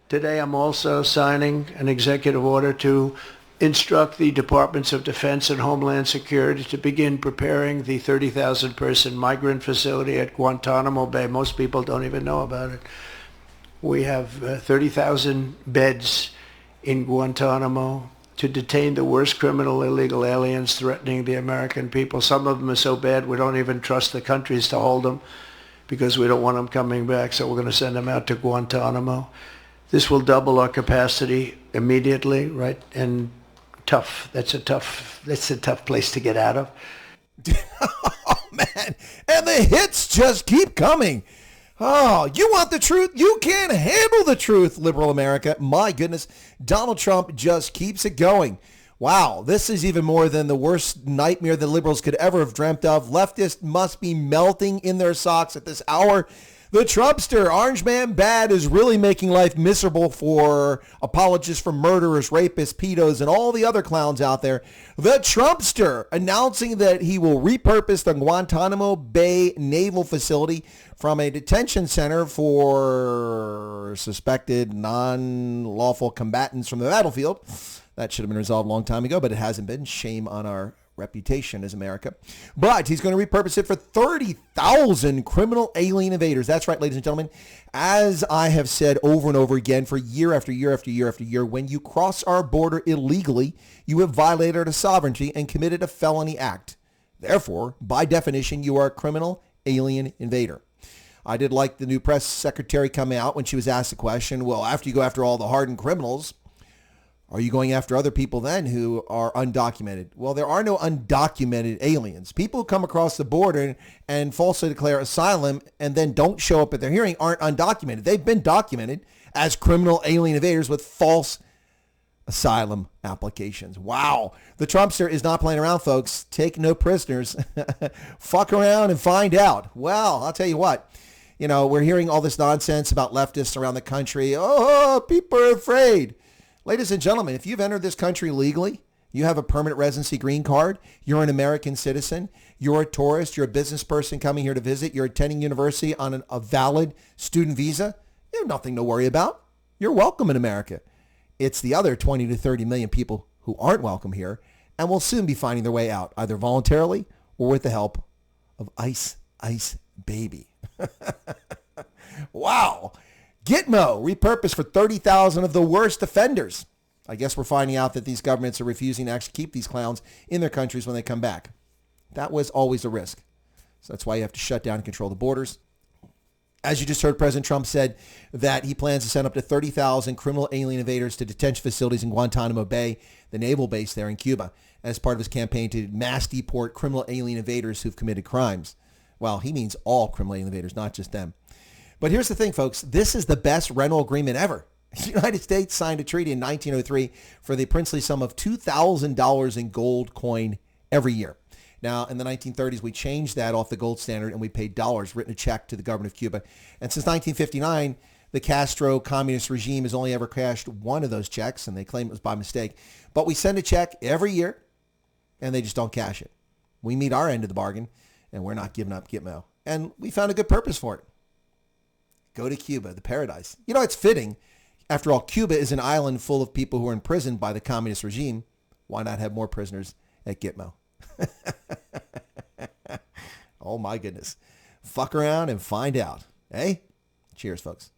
Today, I'm also signing an executive order to instruct the Departments of Defense and Homeland Security to begin preparing the 30,000-person migrant facility at Guantanamo Bay. Most people don't even know about it. We have 30,000 beds in Guantanamo to detain the worst criminal illegal aliens threatening the American people. Some of them are so bad we don't even trust the countries to hold them because we don't want them coming back, so we're going to send them out to Guantanamo. This will double our capacity immediately, right? And tough. That's a tough place to get out of. Oh, man. And the hits just keep coming. Oh, you want the truth? You can't handle the truth, liberal America. My goodness, Donald Trump just keeps it going. Wow, this is even more than the worst nightmare the liberals could ever have dreamt of. Leftists must be melting in their socks at this hour. The Trumpster, Orange Man Bad, is really making life miserable for apologists for murderers, rapists, pedos, and all the other clowns out there. The Trumpster announcing that he will repurpose the Guantanamo Bay Naval Facility from a detention center for suspected non-lawful combatants from the battlefield. That should have been resolved a long time ago, but it hasn't been. Shame on our reputation as America. But he's going to repurpose it for 30,000 criminal alien invaders. That's right, ladies and gentlemen. As I have said over and over again for year after year after year after year, when you cross our border illegally, you have violated our sovereignty and committed a felony act. Therefore, by definition, you are a criminal alien invader. I did like the new press secretary coming out when she was asked the question, well, after you go after all the hardened criminals, are you going after other people then who are undocumented? Well, there are no undocumented aliens. People who come across the border and falsely declare asylum and then don't show up at their hearing aren't undocumented. They've been documented as criminal alien invaders with false asylum applications. Wow. The Trumpster is not playing around, folks. Take no prisoners. Fuck around and find out. Well, I'll tell you what. You know, we're hearing all this nonsense about leftists around the country. Oh, people are afraid. Ladies and gentlemen, if you've entered this country legally, you have a permanent residency green card, you're an American citizen, you're a tourist, you're a business person coming here to visit, you're attending university on a valid student visa, you have nothing to worry about. You're welcome in America. It's the other 20 to 30 million people who aren't welcome here and will soon be finding their way out, either voluntarily or with the help of Ice Baby. Wow. Gitmo, repurposed for 30,000 of the worst offenders. I guess we're finding out that these governments are refusing to actually keep these clowns in their countries when they come back. That was always a risk. So that's why you have to shut down and control the borders. As you just heard, President Trump said that he plans to send up to 30,000 criminal alien invaders to detention facilities in Guantanamo Bay, the naval base there in Cuba, as part of his campaign to mass deport criminal alien invaders who've committed crimes. Well, he means all criminal alien invaders, not just them. But here's the thing, folks. This is the best rental agreement ever. The United States signed a treaty in 1903 for the princely sum of $2,000 in gold coin every year. Now, in the 1930s, we changed that off the gold standard and we paid dollars, written a check to the government of Cuba. And since 1959, the Castro communist regime has only ever cashed one of those checks, and they claim it was by mistake. But we send a check every year, and they just don't cash it. We meet our end of the bargain, and we're not giving up Gitmo. And we found a good purpose for it. Go to Cuba, the paradise. You know, it's fitting. After all, Cuba is an island full of people who are imprisoned by the communist regime. Why not have more prisoners at Gitmo? Oh, my goodness. Fuck around and find out. Hey? Cheers, folks.